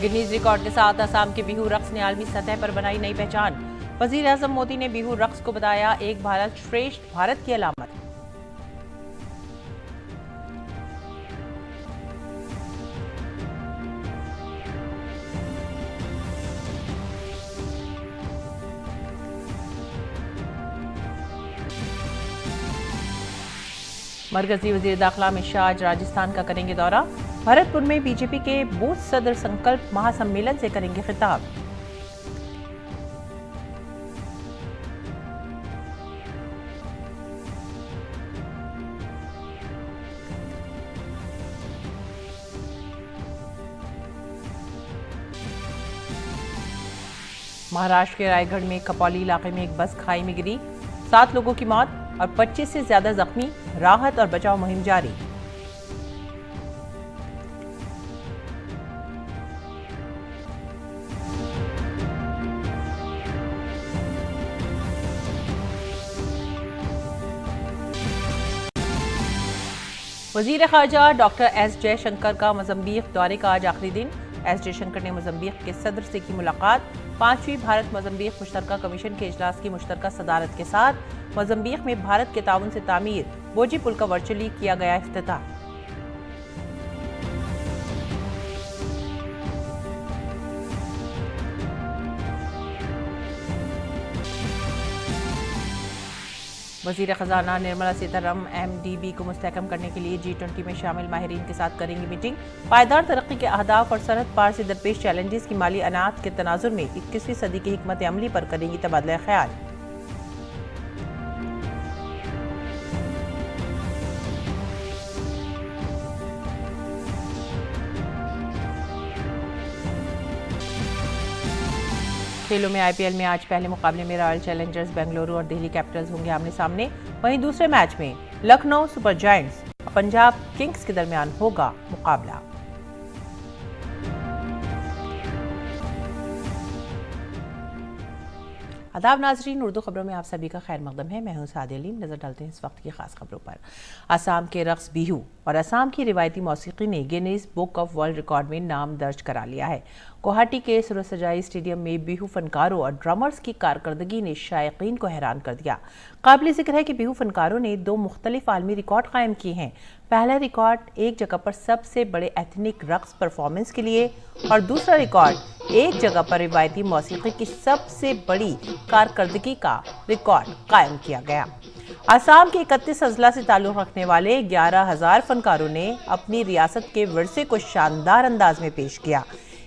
Guinness record के साथ असम के बिहू रक्स ने आलमी सतह पर बनाई नई पहचान। वजीर आजम मोदी ने बिहू रक्स को बताया एक भारत श्रेष्ठ भारत की अलामत। मरकजी वजीर दाखिला अमित शाह आज राजस्थान का करेंगे दौरा। भरतपुर में बीजेपी के बूथ सदर संकल्प महासम्मेलन से करेंगे खिताब। महाराष्ट्र के रायगढ़ में कपौली इलाके में एक बस खाई में गिरी, 7 लोगों की मौत और 25 से ज्यादा जख्मी। राहत और बचाव मुहिम जारी। वजीर खारजा डॉक्टर एस जयशंकर का मोजम्बिक दौरे का आज आखिरी दिन। एस जयशंकर ने मोजम्बिक के सदर से की मुलाकात। 5वीं भारत मोजम्बिक मुश्तरका कमीशन के इजलास की मुश्तरका सदारत के साथ मोजम्बिक में भारत के ताउन से तामीर बोजी पुल का वर्चुअली किया गया इफ्तिताह। वजीर खजाना निर्मला सीतारमण एमडीबी को मुस्तहकम करने के लिए G20 में शामिल माहिरीन के साथ करेंगी मीटिंग। पायदार तरक्की के अहदाफ और सरहद पार से दरपेश चैलेंजेस की माली अनात के तनाजुर में 21वीं सदी की हिकमत अमली पर करेंगी तबादला ख्याल। खेलों में आईपीएल में आज पहले मुकाबले में रॉयल चैलेंजर्स बेंगलुरु और दिल्ली कैपिटल्स होंगे आमने सामने। वहीं दूसरे मैच में लखनऊ सुपर जायंट्स और पंजाब किंग्स के दरमियान होगा मुकाबला। आदाब नाजरीन, उर्दू खबरों में आप सभी का खैर मकदम है। मैं हूं सादिया अलीम। नजर डालते हैं इस वक्त की खास खबरों पर। असम के रक्स बिहू और असम की रिवायती मौसीकी ने Guinness book of world record में नाम दर्ज करा लिया है। गुवाहाटी के सुरसजाई स्टेडियम में बिहू फनकारों और ड्रमर्स की कारकर्दगी ने शायकीन को हैरान कर दिया। काबिल जिक्र है कि बिहू फनकारों ने 2 मुख्तलिफ आलमी रिकॉर्ड कायम किए हैं। पहला रिकॉर्ड एक जगह पर सबसे बड़े एथनिक रक्स परफॉर्मेंस के लिए और दूसरा रिकॉर्ड एक जगह पर रिवायती मौसीकी की सबसे बड़ी कारकर्दगी का रिकॉर्ड कायम किया गया। असम के 31 अजला से ताल्लुक रखने वाले 11,000 फनकारों ने अपनी रियासत के विरसे को शानदार अंदाज में पेश किया।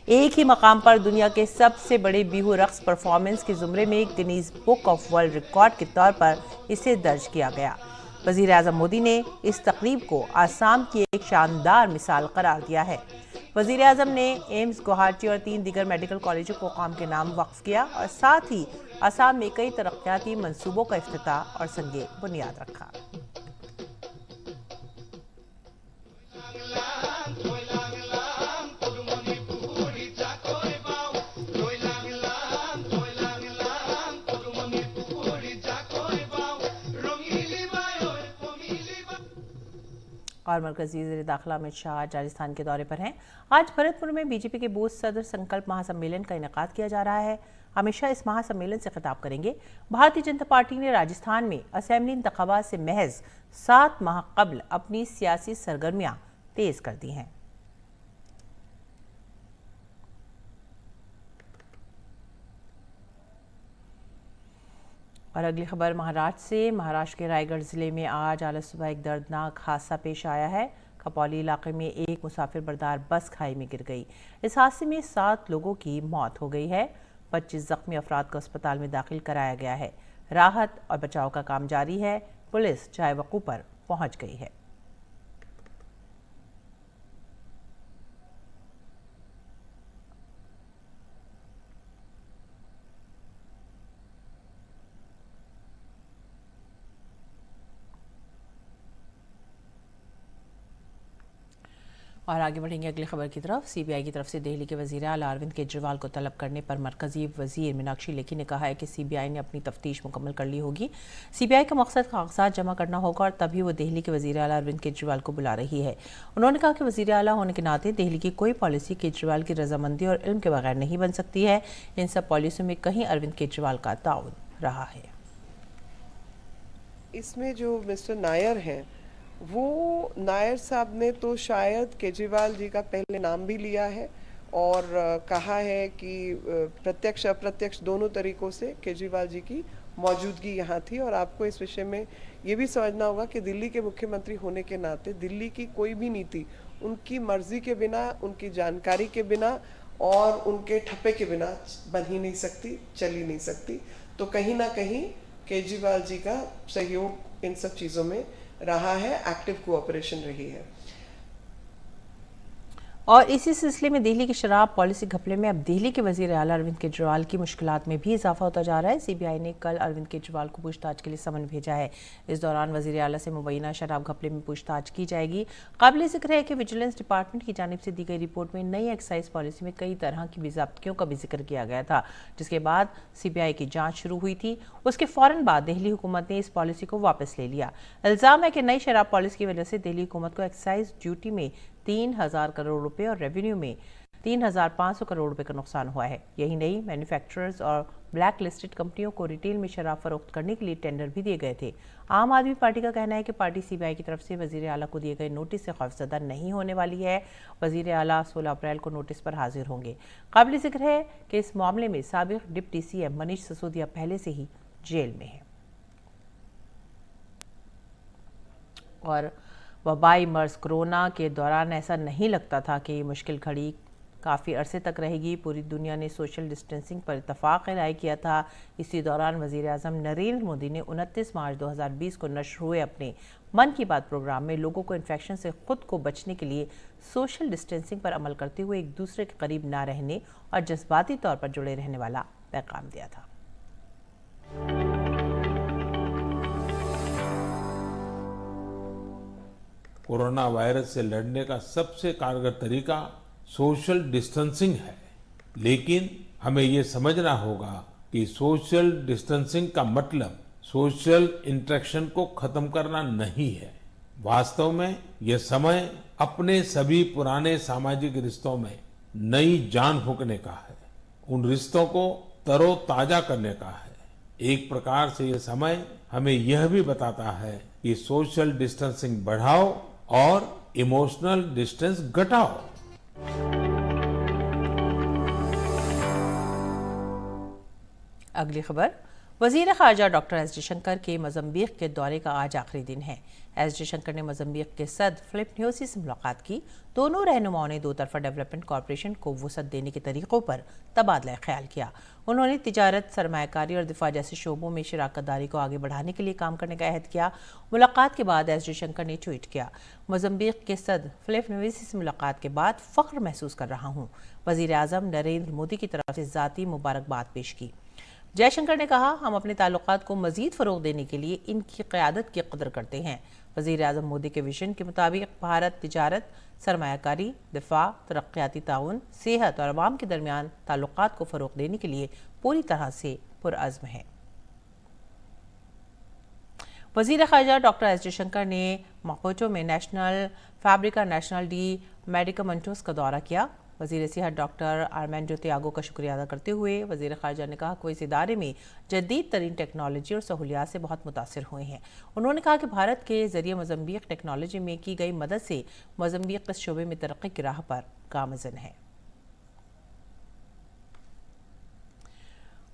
एक ही मकाम पर दुनिया के सबसे बड़े बिहू रक्स परफॉर्मेंस के जुमरे में Guinness book of world record के तौर पर इसे दर्ज किया गया। वजीर आजम मोदी ने इस तकरीब को असम की एक शानदार मिसाल करार दिया है। वजीर आजम ने एम्स गुवाहाटी और 3 दीगर मेडिकल कॉलेजों को कौम के नाम वक्फ किया और साथ ही असम में कई तरक्याती मंसूबों का इफ्तिताह और संगे बुनियाद रखा। और मरकजी वज़ीर दाखिला अमित शाह आज राजस्थान के दौरे पर हैं। आज भरतपुर में बीजेपी के बूथ सदर संकल्प महासम्मेलन का इनेकाद किया जा रहा है। अमित शाह इस महासम्मेलन से खिताब करेंगे। भारतीय जनता पार्टी ने राजस्थान में असेंबली इंतखाबात से महज 7 माह कबल अपनी सियासी सरगर्मियां तेज कर दी हैं। और अगली खबर महाराष्ट्र से। महाराष्ट्र के रायगढ़ जिले में आज आला सुबह एक दर्दनाक हादसा पेश आया है। कपौली इलाके में एक मुसाफिर बरदार बस खाई में गिर गई। इस हादसे में 7 लोगों की मौत हो गई है। 25 जख्मी अफराद को अस्पताल में दाखिल कराया गया है। राहत और बचाव का काम जारी है। पुलिस चाय वक़ू पर पहुंच गई है। और आगे बढ़ेंगे अगली खबर की तरफ। सीबीआई की तरफ से दिल्ली के वज़ीर आला अरविंद केजरीवाल को तलब करने पर मरकजी वज़ीर मीनाक्षी लेखी ने कहा है कि सीबीआई ने अपनी तफ्तीश मुकम्मल कर ली होगी। सीबीआई का मकसद कागजात जमा करना होगा और तभी वो दिल्ली के वज़ीर आला अरविंद केजरीवाल को बुला रही है। उन्होंने कहा कि वज़ीर आला होने के नाते दिल्ली की कोई पॉलिसी केजरीवाल की रजामंदी और इल्म के बगैर नहीं बन सकती है। इन सब पॉलिसियों में कहीं अरविंद केजरीवाल का ताउन रहा है। इसमें जो मिस्टर नायर हैं, वो नायर साहब ने तो शायद केजरीवाल जी का पहले नाम भी लिया है और कहा है कि प्रत्यक्ष अप्रत्यक्ष दोनों तरीकों से केजरीवाल जी की मौजूदगी यहाँ थी। और आपको इस विषय में ये भी समझना होगा कि दिल्ली के मुख्यमंत्री होने के नाते दिल्ली की कोई भी नीति उनकी मर्जी के बिना, उनकी जानकारी के बिना और उनके ठप्पे के बिना बन ही नहीं सकती, चल ही नहीं सकती। तो कहीं ना कहीं केजरीवाल जी का सहयोग इन सब चीज़ों में रहा है, एक्टिव कोऑपरेशन रही है। और इसी सिलसिले में दिल्ली की शराब पॉलिसी घपले में अब दिल्ली के वज़ीर आला अरविंद केजरीवाल की मुश्किलात में भी इजाफा होता जा रहा है। सीबीआई ने कल अरविंद केजरीवाल को पूछताछ के लिए समन भेजा है। इस दौरान वज़ीर आला से मुबैना शराब घपले में पूछताछ की जाएगी। काबिल जिक्र है कि विजिलेंस डिपार्टमेंट की जानिब से दी गई रिपोर्ट में नई एक्साइज पॉलिसी में कई तरह की बेज़ाब्तियों का भी जिक्र किया गया था, जिसके बाद सीबीआई की जाँच शुरू हुई थी। उसके फौरन बाद दिल्ली हुकूमत ने इस पॉलिसी को वापस ले लिया। इल्ज़ाम है कि नई शराब पॉलिसी की वजह से दिल्ली हुकूमत को एक्साइज ड्यूटी में 3000 करोड़ रुपए और रेवेन्यू में 3500 करोड़ रुपए का नुकसान हुआ है। यही नहीं, मैन्युफैक्चरर्स और ब्लैक लिस्टेड कंपनियों को रिटेल में शराब फरोख्त करने के लिए टेंडर भी दिए गए थे। आम आदमी पार्टी का कहना है कि पार्टी सीबीआई की तरफ से वज़ीर आला को दिए गए नोटिस से खौफजदा नहीं होने वाली है। वज़ीर आला 16 अप्रैल को नोटिस पर हाजिर होंगे। काबिल जिक्र है कि इस मामले में साबिक डिप्टी सीएम मनीष सिसोदिया पहले से ही जेल में है। और वबाई मर्ज कोरोना के दौरान ऐसा नहीं लगता था कि ये मुश्किल घड़ी काफ़ी अरसे तक रहेगी। पूरी दुनिया ने सोशल डिस्टेंसिंग पर इत्तफाक राय किया था। इसी दौरान वज़ीर आज़म नरेंद्र मोदी ने 29 मार्च 2020 को नश्र हुए अपने मन की बात प्रोग्राम में लोगों को इन्फेक्शन से खुद को बचने के लिए सोशल डिस्टेंसिंग पर अमल करते हुए एक दूसरे के करीब ना रहने और जज्बाती तौर पर जुड़े रहने वाला पैगाम दिया था। कोरोना वायरस से लड़ने का सबसे कारगर तरीका सोशल डिस्टेंसिंग है, लेकिन हमें ये समझना होगा कि सोशल डिस्टेंसिंग का मतलब सोशल इंटरेक्शन को खत्म करना नहीं है। वास्तव में यह समय अपने सभी पुराने सामाजिक रिश्तों में नई जान फूंकने का है, उन रिश्तों को तरोताजा करने का है। एक प्रकार से यह समय हमें यह भी बताता है कि सोशल डिस्टेंसिंग बढ़ाओ और इमोशनल डिस्टेंस घटाओ। अगली खबर, वज़ीर ख़ारजा डॉक्टर एस जयशंकर के मोज़म्बिक के दौरे का आज आखिरी दिन है। एस जयशंकर ने मोज़म्बिक के सदर फिलिप न्यूसी से मुलाकात की। दोनों रहनुमाओं ने दो तरफा डेवलपमेंट कॉरपोरेशन को वसअत देने के तरीक़ों पर तबादला ख्याल किया। उन्होंने तिजारत, सरमायाकारी और दिफा जैसे शोबों में शराकत दारी को आगे बढ़ाने के लिए काम करने का अहद किया। मुलाकात के बाद एस जयशंकर ने ट्वीट किया, मोज़म्बिक के सदर फिलिप न्यूसी से मुलाकात के बाद फ़ख्र महसूस कर रहा हूँ। वज़ीर आज़म नरेंद्र मोदी की तरफ से ज़ाती मुबारकबाद पेश की। जयशंकर ने कहा, हम अपने ताल्लुकात को मज़ीद फ़रोग़ देने के लिए इनकी क़यादत की कदर करते हैं। वज़ीर आज़म मोदी के विजन के मुताबिक भारत तिजारत, सरमायाकारी, दिफा, तरक्याती ताउन, सेहत और अवाम के दरमियान ताल्लुकात को फ़रोग़ देने के लिए पूरी तरह से पुरअज़्म है। वज़ीर ख़ारजा डॉक्टर एस जयशंकर ने मापुटो में नेशनल फैब्रिका नेशनल डी मेडिकामेंटोस का दौरा किया। वज़ीर सेहत डॉक्टर आर्मेंडो त्यागो का शुक्रिया अदा करते हुए वज़ीर ख़ारजा ने कहा कि इस इदारे में जदीद तरीन टेक्नोलॉजी और सहूलियात से बहुत मुतासिर हुए हैं। उन्होंने कहा कि भारत के ज़रिए मोज़म्बिक टेक्नोलॉजी में की गई मदद से मोज़म्बिक इस शोबे में तरक्की की राह पर गामज़न है।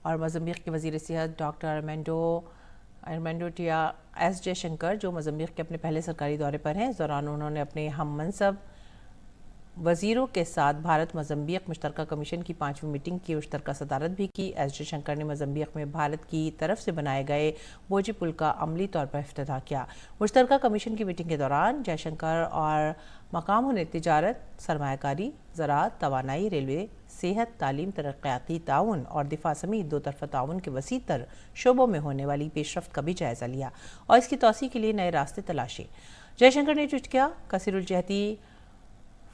और मोज़म्बिक के वज़ीर सेहत डॉक्टर आर्मेंडो एस जयशंकर, जो मोज़म्बिक के अपने पहले सरकारी दौरे पर हैं, इस दौरान उन्होंने अपने हम मनसब वज़ीरों के साथ भारत मोज़म्बिक मुश्तरका कमीशन की 5वीं मीटिंग की मुश्तरका सदारत भी की। एस जयशंकर ने मोज़म्बिक में भारत की तरफ से बनाए गए बोजी पुल का अमली तौर पर इफ्तिताह किया। मुश्तरका कमीशन की मीटिंग के दौरान जयशंकर और मकामों ने तिजारत, सरमायाकारी, ज़राअत, तवानाई, रेलवे, सेहत, तालीम, तरक्याती ताउन और दिफा समेत दो तरफा ताउन के वसी तर शोबों में होने वाली पेशरफ्त का भी जायज़ा लिया और इसकी तोसी के लिए नए रास्ते तलाशे। जयशंकर ने ट्वीट किया, कसीरुल जहती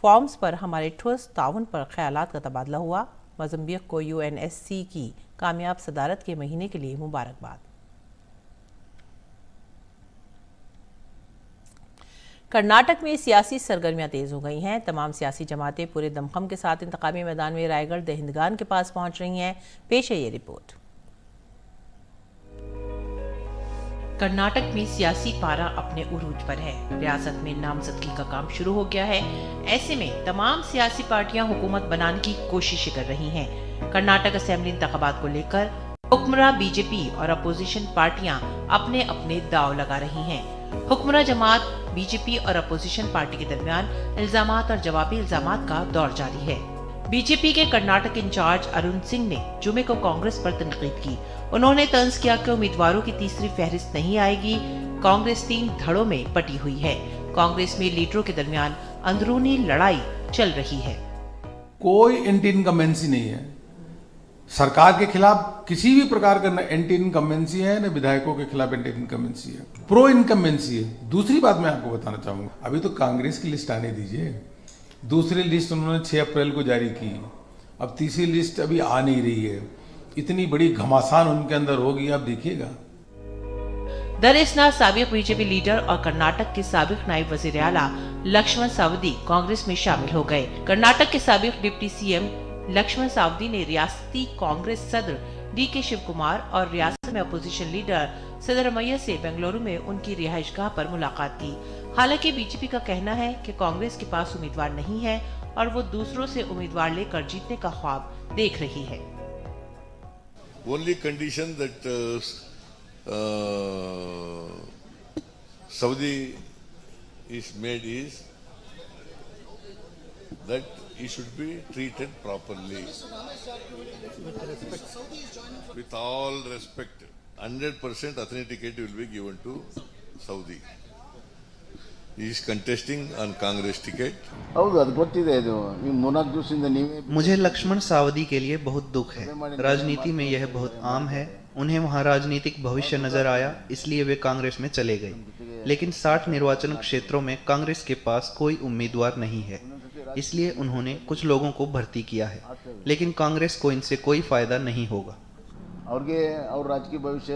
फॉर्म्स पर हमारे ठोस ताउन पर ख्यालात का तबादला हुआ। मोज़म्बिक को UNSC की कामयाब सदारत के महीने के लिए मुबारकबाद। कर्नाटक में सियासी सरगर्मियां तेज हो गई हैं। तमाम सियासी जमातें पूरे दमखम के साथ इंतखाबी मैदान में रायगढ़ दहिंदगान के पास पहुंच रही हैं। पेश है ये रिपोर्ट। कर्नाटक में सियासी पारा अपने उरूज पर है। रियासत में नामजदगी का काम शुरू हो गया है। ऐसे में तमाम सियासी पार्टियां हुकूमत बनाने की कोशिश कर रही हैं। कर्नाटक असेंबली इंतखाबात को लेकर हुक्मरां बीजेपी और अपोजिशन पार्टियां अपने अपने दांव लगा रही हैं। हुक्मरां जमात बीजेपी और अपोजिशन पार्टी के दरमियान इल्जामात और जवाबी इल्जामात का दौर जारी है। बीजेपी के कर्नाटक इंचार्ज अरुण सिंह ने जुमे को कांग्रेस पर तनकीद की। उन्होंने तंज किया कि उम्मीदवारों की तीसरी फहरिस्त नहीं आएगी। कांग्रेस 3 धड़ों में बटी हुई है। कांग्रेस में लीडरों के दरमियान अंदरूनी लड़ाई चल रही है। कोई एंटी इनकम्बेंसी नहीं है। सरकार के खिलाफ किसी भी प्रकार का न एंटी इनकम्बेंसी है न विधायकों के खिलाफ एंटी इनकम्बेंसी है, प्रो इनकम्बेंसी है। दूसरी बात मैं आपको बताना चाहूंगा, अभी तो कांग्रेस की लिस्ट आने दीजिए। दूसरी लिस्ट उन्होंने 6 अप्रैल को जारी की, अब तीसरी लिस्ट अभी आ नहीं रही है। इतनी बड़ी घमासान उनके अंदर होगी, आप देखिएगा। दरअसल साबिक बीजेपी लीडर और कर्नाटक के साबिक नायब वजीर आला लक्ष्मण सावदी कांग्रेस में शामिल हो गए। कर्नाटक के साबिक डिप्टी CM लक्ष्मण सावदी ने रियासती कांग्रेस सदर DK शिव कुमार और रियासत में अपोजिशन लीडर सिद्धरमैया से बेंगलुरु में उनकी रिहाइशगाह पर मुलाकात की। हालांकि बीजेपी का कहना है कि कांग्रेस के पास उम्मीदवार नहीं है और वो दूसरों से उम्मीदवार लेकर जीतने का ख्वाब देख रही है। Only condition that Saudi is made is that he should be treated properly. With all respect, 100% authenticate will be given to Saudi. He is contesting on Congress ticket. ಹೌದು ಅದು ಗೊತ್ತಿದೆ ಇದು ನೀವು 4 ದಿವಸದಿಂದ ನೀವೇ मुझे लक्ष्मण सावदी के लिए बहुत दुख है। राजनीति में यह बहुत आम है। उन्हें वहां राजनीतिक भविष्य नजर आया, इसलिए वे कांग्रेस में चले गए। लेकिन 60 निर्वाचन क्षेत्रों में कांग्रेस के पास कोई उम्मीदवार नहीं है, इसलिए उन्होंने कुछ लोगों को भर्ती किया है। लेकिन कांग्रेस को इनसे कोई फायदा नहीं होगा। ಅವ್ರಿಗೆ ಅವ್ರ ರಾಜಕೀಯ ಭವಿಷ್ಯ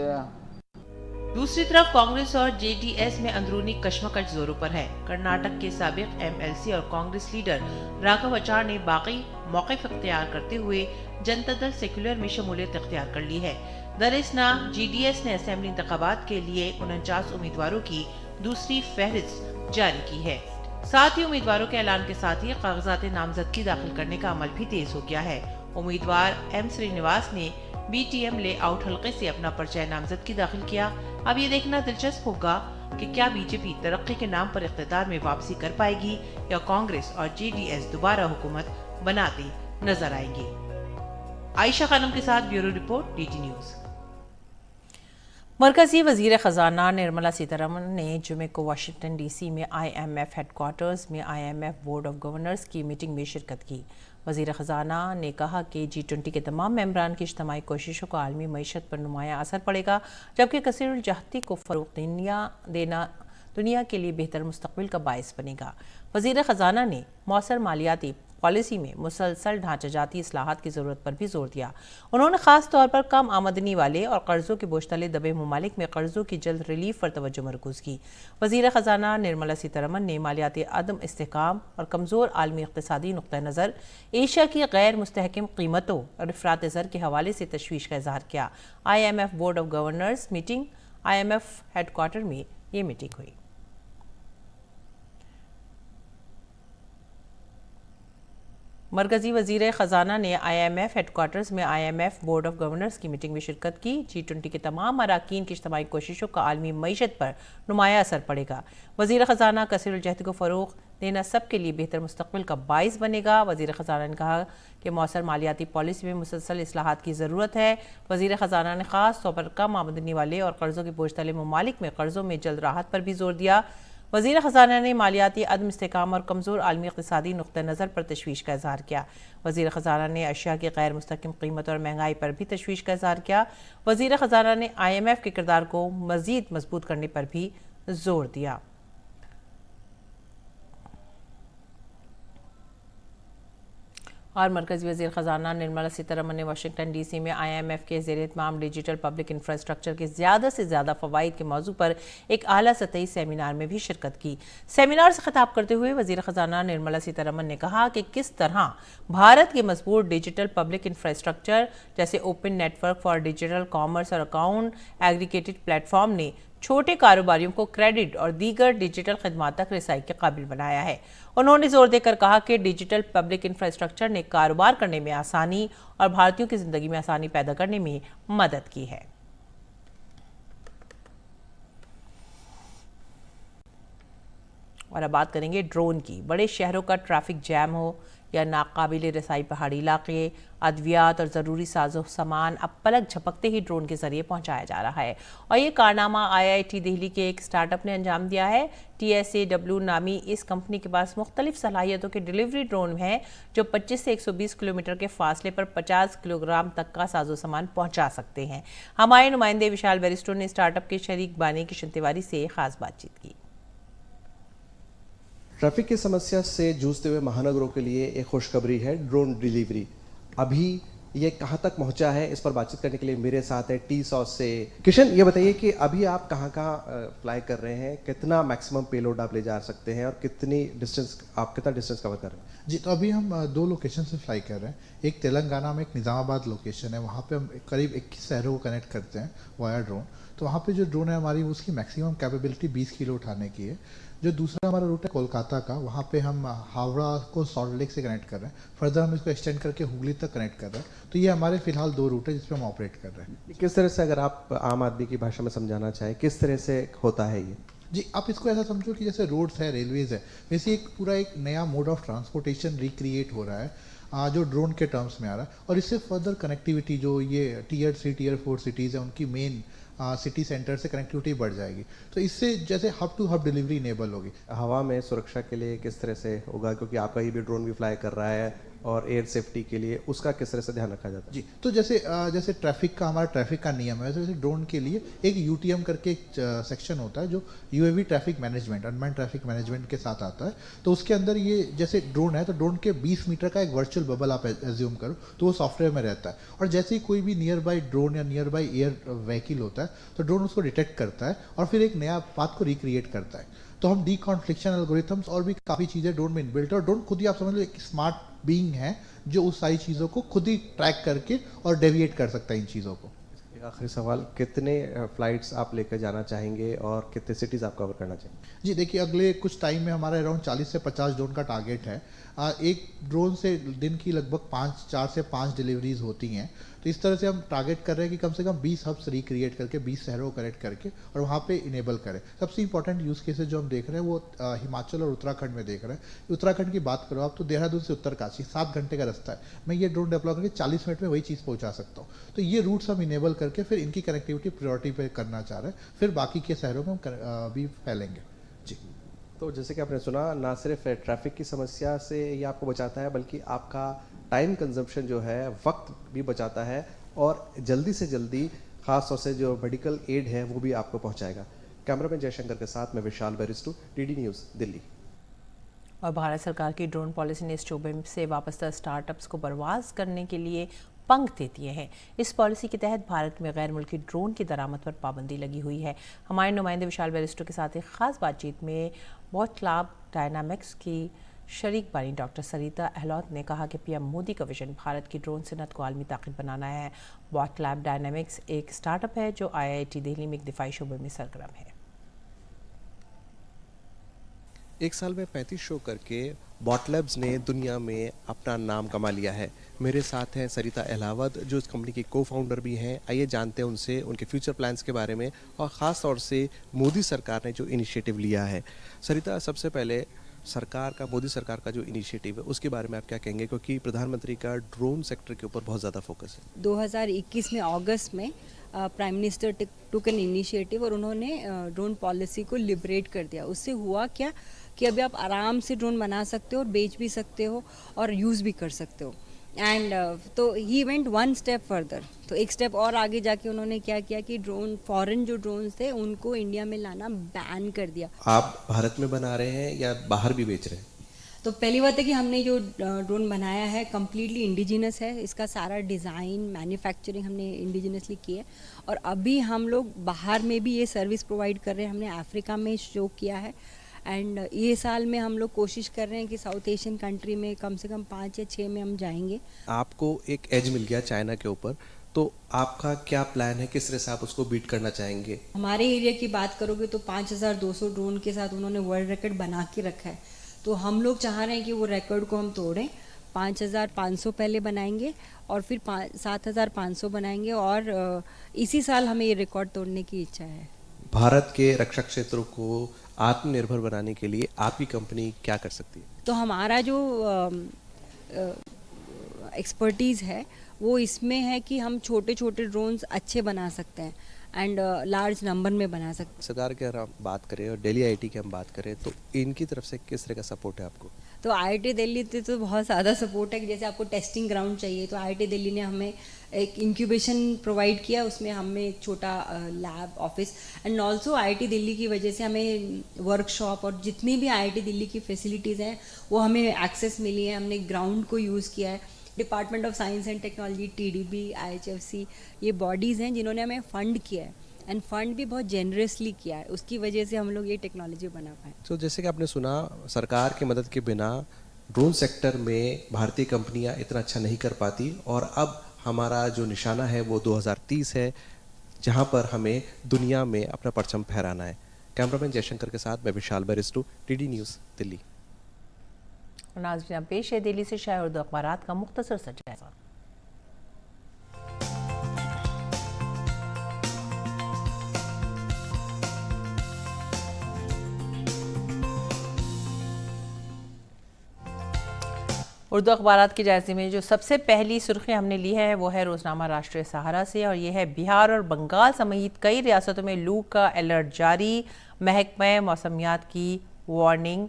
दूसरी तरफ कांग्रेस और JDS में अंदरूनी कश्मकश जोरों पर है। कर्नाटक के साबिक MLC और कांग्रेस लीडर राघव आचार ने बाकी मौक़िफ़ इख्तियार करते हुए जनता दल सेक्युलर में शमूलियत इख्तियार कर ली है। दरअसल JDS ने असेंबली इंतखाबात के लिए 49 उम्मीदवारों की दूसरी फहरिस्त जारी की है। साथ ही उम्मीदवारों के ऐलान के साथ ही कागजात नामजदगी दाखिल करने का अमल भी तेज हो गया है। उम्मीदवार M श्रीनिवास ने BTM लेआउट हल्के से अपना पर्चा नामजदगी दाखिल किया। अब ये देखना दिलचस्प होगा कि क्या बीजेपी तरक्की के नाम पर इख्तिदार में वापसी कर पाएगी या कांग्रेस और JDS दोबारा हुकूमत बनाते नजर आएंगे। आयशा खानम के साथ ब्यूरो रिपोर्ट DT न्यूज। मरकजी वजीर खजाना निर्मला सीतारमण ने जुमे को वाशिंगटन DC में IMF हेडक्वार्टर्स में IMF बोर्ड ऑफ गवर्नर्स की मीटिंग में शिरकत की। वजीर खजाना ने कहा कि G20 के तमाम मेंबरान की इज्तिमाई कोशिशों का आलमी मईशत पर नुमाया असर पड़ेगा, जबकि कसीरुल जहती को फ़रोग़ देना दुनिया के लिए बेहतर मुस्तक़बिल का बायस बनेगा। वजीर खजाना ने मौसर मालियाती पॉलिसी में मुसलसल ढांचाजाती इस्लाहात की ज़रूरत पर भी जोर दिया। उन्होंने ख़ास तौर पर कम आमदनी वाले और कर्ज़ों के बोझ तले दबे ममालिक में कर्ज़ों की जल्द रिलीफ पर तवज्जो मरकूज़ की। वज़ीर ख़जाना निर्मला सीतारमण ने मालियाती अदम इस्तेहकाम और कमज़ोर आलमी इक़्तिसादी नुक़्ता नज़र एशिया की गैर मुस्तहकम कीमतों और अफ़रात ज़र के हवाले से तशवीश का इज़हार किया। IMF board of governors meeting IMF headquarter में ये मीटिंग हुई। मरकजी वजीर ख़जाना ने IMF हेडक्वार्टर्स में IMF बोर्ड ऑफ गवर्नर्स की मीटिंग में शिरकत की। G20 के तमाम अराकीन की इज्तिमाई कोशिशों का आलमी मईशत पर नुमाया असर पड़ेगा। वजीर ख़जाना कसीरुल जहद को फ़रोग़ देना सब के लिए बेहतर मुस्तक़बिल का बाइस बनेगा। वजीर ख़जाना ने कहा कि मौसर मालियाती पॉलिसी में मुसलसल इस्लाहात की ज़रूरत है। वजीर ख़जाना ने ख़ास तौर पर कम आमदनी वाले और कर्ज़ों के बोझ तले ममालिक में कर्ज़ों में जल्द राहत पर भी जोर दिया। वज़ीर ख़जाना ने मालियाती अदम इस्तेहकाम और कमज़ोर आलमी इक़्तिसादी नुक़्ता नज़र पर तशवीश का इज़हार किया। वज़ीर ख़जाना ने अशिया की गैर मुस्तहकम कीमत और महंगाई पर भी तशवीश का इज़हार किया। वज़ीर ख़जाना ने IMF के किरदार को मज़ीद मजबूत करने पर भी जोर दिया। और मरकजी वज़ीर ख़जाना निर्मला सीतारमन ने वाशिंगटन DC में IMF के ज़ेर-ए-इत्माम डिजिटल पब्लिक इंफ्रास्ट्रक्चर के ज़्यादा से ज़्यादा फ़वाइद के मौजू पर एक आला सतही सेमिनार में भी शिरकत की। सेमिनार से खिताब करते हुए वज़ीर ख़जाना निर्मला सीतारमन ने कहा कि किस तरह भारत के मजबूत डिजिटल पब्लिक इंफ्रास्ट्रक्चर जैसे open network for digital commerce और अकाउंट एग्रीगेटेड प्लेटफॉर्म ने छोटे कारोबारियों को क्रेडिट और दीगर डिजिटल खदमात तक रसाई के काबिल बनाया है। उन्होंने जोर देकर कहा कि डिजिटल पब्लिक इंफ्रास्ट्रक्चर ने कारोबार करने में आसानी और भारतीयों की जिंदगी में आसानी पैदा करने में मदद की है। और अब बात करेंगे ड्रोन की। बड़े शहरों का ट्रैफिक जैम हो या नाकाबिल रसाई पहाड़ी इलाके, अद्वियात और ज़रूरी साजो सामान अब पलक झपकते ही ड्रोन के जरिए पहुंचाया जा रहा है। और ये कारनामा IIT दिल्ली के एक स्टार्टअप ने अंजाम दिया है। TSAW नामी इस कंपनी के पास मुख्तलिफ सलाहियतों के डिलीवरी ड्रोन हैं जो 25 से 120 किलोमीटर के फासले पर 50 किलोग्राम तक का साजो सामान पहुंचा सकते हैं। हमारे नुमाइंदे विशाल बैरिस्टो ने स्टार्टअप के शरीक बानी किशन तिवारी से खास बातचीत की। ट्रैफिक की समस्या से जूझते हुए महानगरों के लिए एक खुशखबरी है, ड्रोन डिलीवरी। अभी ये कहाँ तक पहुँचा है, इस पर बातचीत करने के लिए मेरे साथ है T100 से किशन। ये बताइए कि अभी आप कहाँ फ्लाई कर रहे हैं, कितना मैक्सिमम पेलोड आप ले जा सकते हैं और कितना डिस्टेंस कवर कर रहे हैं? जी, तो अभी हम 2 लोकेशन से फ्लाई कर रहे हैं। एक तेलंगाना में एक निज़ामाबाद लोकेशन है, वहाँ पे हम करीब 21 शहरों को कनेक्ट करते हैं वाया ड्रोन। तो वहाँ पे जो ड्रोन है हमारी, उसकी मैक्सिमम कैपेबिलिटी 20 किलो उठाने की है। जो दूसरा हमारा रूट है कोलकाता का, वहाँ पे हम हावड़ा को सॉल्ट लेक से कनेक्ट कर रहे हैं। फर्दर हम इसको एक्सटेंड करके हुगली तक कनेक्ट कर रहे हैं। तो ये हमारे फिलहाल 2 रूट है जिस पे हम ऑपरेट कर रहे हैं। किस तरह से, अगर आप आम आदमी की भाषा में समझाना चाहें, किस तरह से होता है ये? जी, आप इसको ऐसा समझो कि जैसे रोड्स है, रेलवेज है, वैसे एक पूरा एक नया मोड ऑफ ट्रांसपोर्टेशन रिक्रिएट हो रहा है जो ड्रोन के टर्म्स में आ रहा है। और इससे फर्दर कनेक्टिविटी जो ये Tier 3 Tier 4 सिटीज़ है, उनकी मेन सिटी सेंटर से कनेक्टिविटी बढ़ जाएगी। तो इससे जैसे hub to hub delivery enable होगी। हवा में सुरक्षा के लिए किस तरह से होगा, क्योंकि आपका ही भी ड्रोन भी फ्लाई कर रहा है, और एयर सेफ्टी के लिए उसका किस तरह से ध्यान रखा जाता है? जी, तो जैसे ट्रैफिक का हमारा ट्रैफिक का नियम है, वैसे ड्रोन के लिए एक UTM करके एक सेक्शन होता है जो UAV traffic management, unmanned traffic management के साथ आता है। तो उसके अंदर ये जैसे ड्रोन है, तो ड्रोन के 20 मीटर का एक वर्चुअल बबल आप एज्यूम करो, तो वो सॉफ्टवेयर में रहता है। और जैसे ही कोई भी नियर बाई ड्रोन या नियर बाई एयर व्हीकल होता है, तो ड्रोन उसको डिटेक्ट करता है और फिर एक नया पाथ को रिक्रिएट करता है। तो हम डीकॉन्फ्लिक्शन एल्गोरिथम्स और भी काफ़ी चीज़ें ड्रोन में इनबिल्ट है। और ड्रोन खुद ही आप समझ लो एक स्मार्ट बीइंग है जो उस सारी चीज़ों को खुद ही ट्रैक करके और डेविएट कर सकता है इन चीज़ों को। एक आखिरी सवाल, कितने फ्लाइट्स आप लेकर जाना चाहेंगे और कितने सिटीज़ आप कवर करना चाहेंगे? जी, देखिए अगले कुछ टाइम में हमारा अराउंड 40 से 50 ड्रोन का टारगेट है। एक ड्रोन से दिन की लगभग 4 से 5 डिलीवरीज होती हैं। तो इस तरह से हम टारगेट कर रहे हैं कि कम से कम 20 हब्स रिक्रिएट करके 20 शहरों को कनेक्ट करके और वहाँ पे इनेबल करें। सबसे इंपॉर्टेंट यूज़ केसेस जो हम देख रहे हैं वो हिमाचल और उत्तराखंड में देख रहे हैं। उत्तराखंड की बात करो आप, तो देहरादून से उत्तरकाशी 7 घंटे का रास्ता है। मैं ये ड्रोन डेवलप करके 40 मिनट में वही चीज़ पहुँचा सकता हूँ। तो ये रूट्स हम इनेबल करके फिर इनकी कनेक्टिविटी प्रायोरिटी पे करना चाह रहे हैं, फिर बाकी के शहरों में हम भी फैलेंगे। जी, तो जैसे कि आपने सुना, ना सिर्फ ट्रैफिक की समस्या से ये आपको बचाता है, बल्कि आपका टाइम कंजम्पशन जो है, वक्त भी बचाता है, और जल्दी से जल्दी खास तौर से जो मेडिकल एड है वो भी आपको पहुंचाएगा। कैमरामैन जयशंकर के साथ मैं विशाल बैरिस्टो, DD न्यूज़ दिल्ली। और भारत सरकार की ड्रोन पॉलिसी ने इस शोबे से वाबस्ता स्टार्टअप्स को परवाज करने के लिए पंख दे दिए हैं। इस पॉलिसी के तहत भारत में गैर मुल्की ड्रोन की दरामद पर पाबंदी लगी हुई है। हमारे नुमाइंदे विशाल बैरिस्टो के साथ एक खास बातचीत में वॉट लैब डायनामिक्स की शरीक बानी डॉक्टर सरिता अहलौत ने कहा कि PM मोदी का विजन भारत की ड्रोन सनत को आलमी ताकत बनाना है। वॉट लैब डायनामिक्स एक स्टार्टअप है जो IIT दिल्ली में एक दिफाई शोबे में सरगर्म है। एक साल में 35 शो करके वॉट लैब्स ने दुनिया में अपना नाम कमा लिया है। मेरे साथ हैं सरिता अहलावत, जो इस कंपनी की को-फाउंडर भी हैं। आइए जानते हैं उनसे उनके फ्यूचर प्लान्स के बारे में और ख़ास तौर से मोदी सरकार ने जो इनिशिएटिव लिया है। सरिता, सबसे पहले मोदी सरकार का जो इनिशिएटिव है उसके बारे में आप क्या कहेंगे, क्योंकि प्रधानमंत्री का ड्रोन सेक्टर के ऊपर बहुत ज़्यादा फोकस है। 2021 में अगस्त में prime minister took an initiative और उन्होंने ड्रोन पॉलिसी को लिबरेट कर दिया। उससे हुआ क्या कि अभी आप आराम से ड्रोन बना सकते हो और बेच भी सकते हो और यूज़ भी कर सकते हो। एंड तो ही वेंट 1 स्टेप फर्दर, तो एक स्टेप और आगे जाके उन्होंने क्या किया कि फॉरेन जो ड्रोन्स थे उनको इंडिया में लाना बैन कर दिया। आप भारत में बना रहे हैं या बाहर भी बेच रहे हैं? तो पहली बात है कि हमने जो ड्रोन बनाया है कम्प्लीटली इंडिजिनस है, इसका सारा डिज़ाइन मैन्युफैक्चरिंग हमने इंडिजिनसली की है और अभी हम लोग बाहर में भी ये सर्विस प्रोवाइड कर रहे हैं। हमने अफ्रीका में शो किया है एंड ये साल में हम लोग कोशिश कर रहे हैं कि साउथ एशियन कंट्री में कम से कम 5 या 6 में हम जाएंगे। आपको एक एज मिल गया चाइना के ऊपर, तो आपका क्या प्लान है, किस तरह से आप उसको बीट करना चाहेंगे? हमारे एरिया की बात करोगे तो 5200 ड्रोन के साथ उन्होंने वर्ल्ड रिकॉर्ड बना के रखा है, तो हम लोग चाह रहे हैं कि वो रिकॉर्ड को हम तोड़ें। 5500 पहले बनाएंगे और फिर 7500 बनाएंगे और इसी साल हमें ये रिकॉर्ड तोड़ने की इच्छा है। भारत के रक्षा क्षेत्र को आत्मनिर्भर बनाने के लिए आपकी कंपनी क्या कर सकती है? तो हमारा जो एक्सपर्टीज़ है वो इसमें है कि हम छोटे छोटे ड्रोन्स अच्छे बना सकते हैं एंड लार्ज नंबर में बना सकते हैं। सरकार की अगर हम बात करें और दिल्ली आईआईटी की हम बात करें तो इनकी तरफ से किस तरह का सपोर्ट है आपको? तो आईआईटी दिल्ली से तो बहुत ज़्यादा सपोर्ट है कि जैसे आपको टेस्टिंग ग्राउंड चाहिए तो आईआईटी दिल्ली ने हमें एक इंक्यूबेशन प्रोवाइड किया, उसमें हमें एक छोटा lab office and also IIT Delhi की वजह से हमें वर्कशॉप और जितनी भी आईआईटी दिल्ली की फैसिलिटीज़ हैं वो हमें एक्सेस मिली है। हमने ग्राउंड को यूज़ किया है। Department of science and technology, TDB, IHFC, ये बॉडीज़ हैं जिन्होंने हमें फ़ंड किया है एंड फंड भी बहुत जेनरसली किया है, उसकी वजह से हम लोग ये टेक्नोलॉजी बना पाए। तो जैसे कि आपने सुना, सरकार की मदद के बिना ड्रोन सेक्टर में भारतीय कंपनियां इतना अच्छा नहीं कर पाती और अब हमारा जो निशाना है वो 2030 है, जहां पर हमें दुनिया में अपना परचम फहराना है। कैमरामैन जयशंकर के साथ मैं विशाल बैरिस्टो, टीडी न्यूज़, दिल्ली। नाज़रीन, पेश है दिल्ली से शाया उर्दू अखबारात का मुख्तसर सा जायजा। उर्दू अखबारात के जायजे में जो सबसे पहली सुर्खी हमने ली है वो है रोजनामा राष्ट्रीय सहारा से और ये है बिहार और बंगाल समेत कई रियासतों में लू का अलर्ट जारी, महकमा मौसमियात की वार्निंग।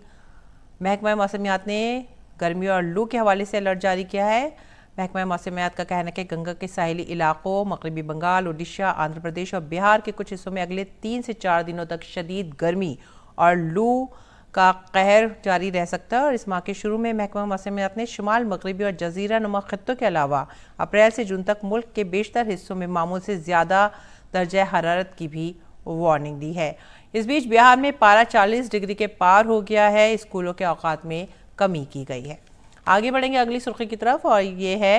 महकमा मौसमियात ने गर्मी और लू के हवाले से अलर्ट जारी किया है। महकमा मौसमियात का कहना है कि गंगा के साहिली इलाकों, मगरबी बंगाल, उड़ीसा, आंध्र प्रदेश और बिहार के कुछ हिस्सों में अगले 3 से 4 दिनों तक शदीद गर्मी और लू का कहर जारी रह सकता है और इस माह के शुरू में महकमा मौसमियात ने शुमाल, मगरबी और जजीरा नुमा खत्तों के अलावा अप्रैल से जून तक मुल्क के बेशतर हिस्सों में मामूल से ज़्यादा दर्जा हरारत की भी वार्निंग दी है। इस बीच बिहार में पारा 40 डिग्री के पार हो गया है। स्कूलों के औकात में कमी की गई है। आगे बढ़ेंगे अगली सुर्खी की तरफ और ये है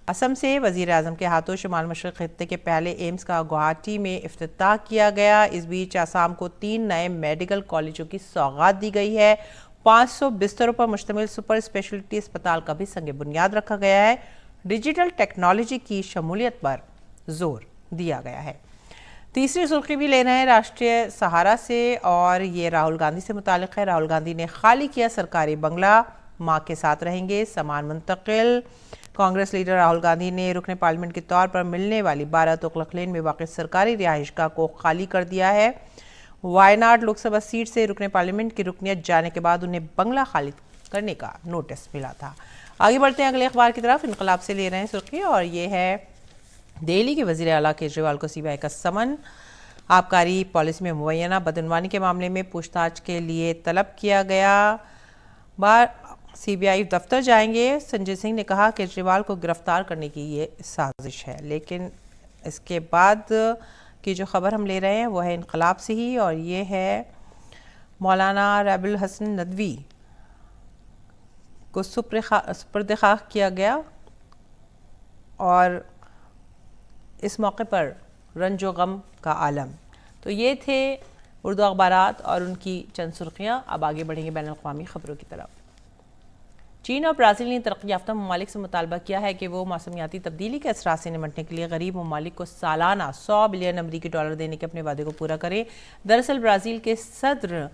असम से वज़ीर आज़म के हाथों शुमाल मशरक़ खित्ते के पहले एम्स का गुवाहाटी में इफ्तिताह किया गया। इस बीच आसाम को 3 नए मेडिकल कॉलेजों की सौगात दी गई है। 500 बिस्तरों पर मुश्तमिल सुपर स्पेशलिटी अस्पताल का भी संग बुनियाद रखा गया है। डिजिटल टेक्नोलॉजी की शमूलियत पर जोर दिया गया है। तीसरी सुर्खी भी ले रहे हैं राष्ट्रीय सहारा से और ये राहुल गांधी से मुतालिक है। राहुल गांधी ने खाली किया सरकारी बंगला, मां के साथ रहेंगे, सामान मुंतकिल। कांग्रेस लीडर राहुल गांधी ने रुकने पार्लियामेंट के तौर पर मिलने वाली 12 तुगलक लेन में वाक़ सरकारी रिहाइशगाह को खाली कर दिया है। वायनाड लोकसभा सीट से रुकने पार्लियामेंट की रुकनियत जाने के बाद उन्हें बंगला खाली करने का नोटिस मिला था। आगे बढ़ते हैं अगले अखबार की तरफ। इनकलाब से ले रहे हैं सुर्खी और ये है दिल्ली के वज़ीर आला केजरीवाल को सीबीआई का समन। आबकारी पॉलिसी में मुबैना बदनवानी के मामले में पूछताछ के लिए तलब किया गया। सीबीआई दफ्तर जाएंगे। संजय सिंह ने कहा केजरीवाल को गिरफ्तार करने की ये साजिश है, लेकिन इसके बाद की जो खबर हम ले रहे हैं वो है इनकलाब से ही और ये है मौलाना रबिल हसन नदवी को सुपर्द खाक किया गया और इस मौके पर रंजो गम का आलम। तो ये थे उर्दू अखबारात और उनकी चंद सुर्खियाँ। अब आगे बढ़ेंगे बैनुल अक़वामी खबरों की तरफ। चीन और ब्राज़ील ने तरक्की याफ्ता ममालिक से मुतालबा किया है कि वो मौसमियाती तब्दीली के असरात से निमटने के लिए गरीब ममालिक को सालाना 100 बिलियन अमरीकी डॉलर देने के अपने वादे को पूरा करें। दरअसल ब्राज़ील के सदर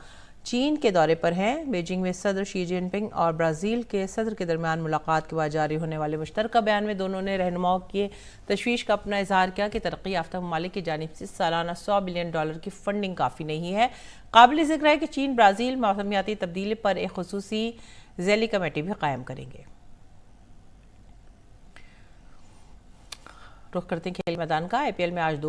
चीन के दौरे पर हैं। बीजिंग में सदर शी जिनपिंग और ब्राज़ील के सदर के दरमियान मुलाकात के बाद जारी होने वाले मुश्तरका बयान में दोनों ने रहनुमाओं की तशवीश का अपना इजहार किया कि तरक्की याफ्ता ममालिक की जानिब से सालाना 100 बिलियन डॉलर की फंडिंग काफ़ी नहीं है। काबिल ज़िक्र है कि चीन ब्राज़ील मौसमियाती तब्दीली पर एक खुसूसी ज़ैली कमेटी भी कायम करेंगे। रुख करते हैं खेल मैदान का। आईपीएल में आज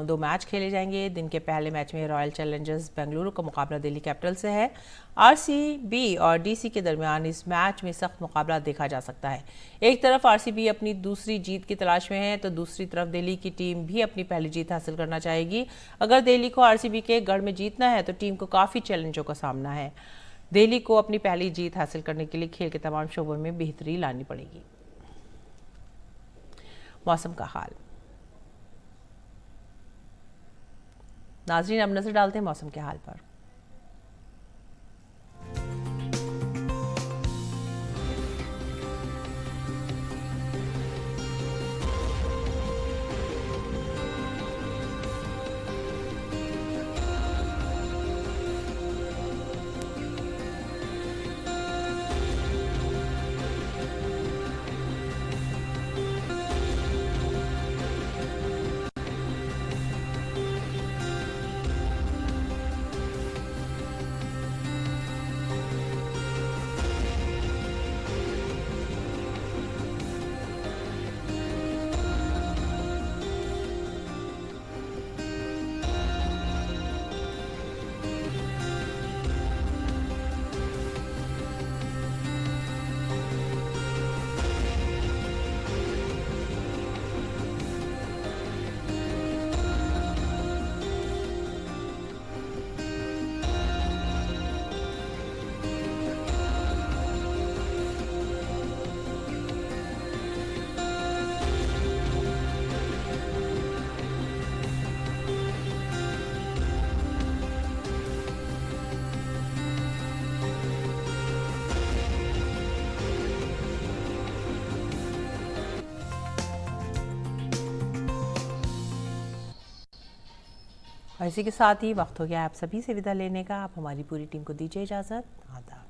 दो मैच खेले जाएंगे। दिन के पहले मैच में रॉयल चैलेंजर्स बेंगलुरु का मुकाबला दिल्ली कैपिटल से है। आरसीबी और डीसी के दरमियान इस मैच में सख्त मुकाबला देखा जा सकता है। एक तरफ आरसीबी अपनी दूसरी जीत की तलाश में है तो दूसरी तरफ दिल्ली की टीम भी अपनी पहली जीत हासिल करना चाहेगी। अगर दिल्ली को आरसीबी के गढ़ में जीतना है तो टीम को काफ़ी चैलेंजों का सामना है। दिल्ली को अपनी पहली जीत हासिल करने के लिए खेल के तमाम शोबों में बेहतरी लानी पड़ेगी। मौसम का हाल। नाज़रीन, अब नजर डालते हैं मौसम के हाल पर। और इसी के साथ ही वक्त हो गया आप सभी से विदा लेने का। आप हमारी पूरी टीम को दीजिए इजाज़त। आदाब।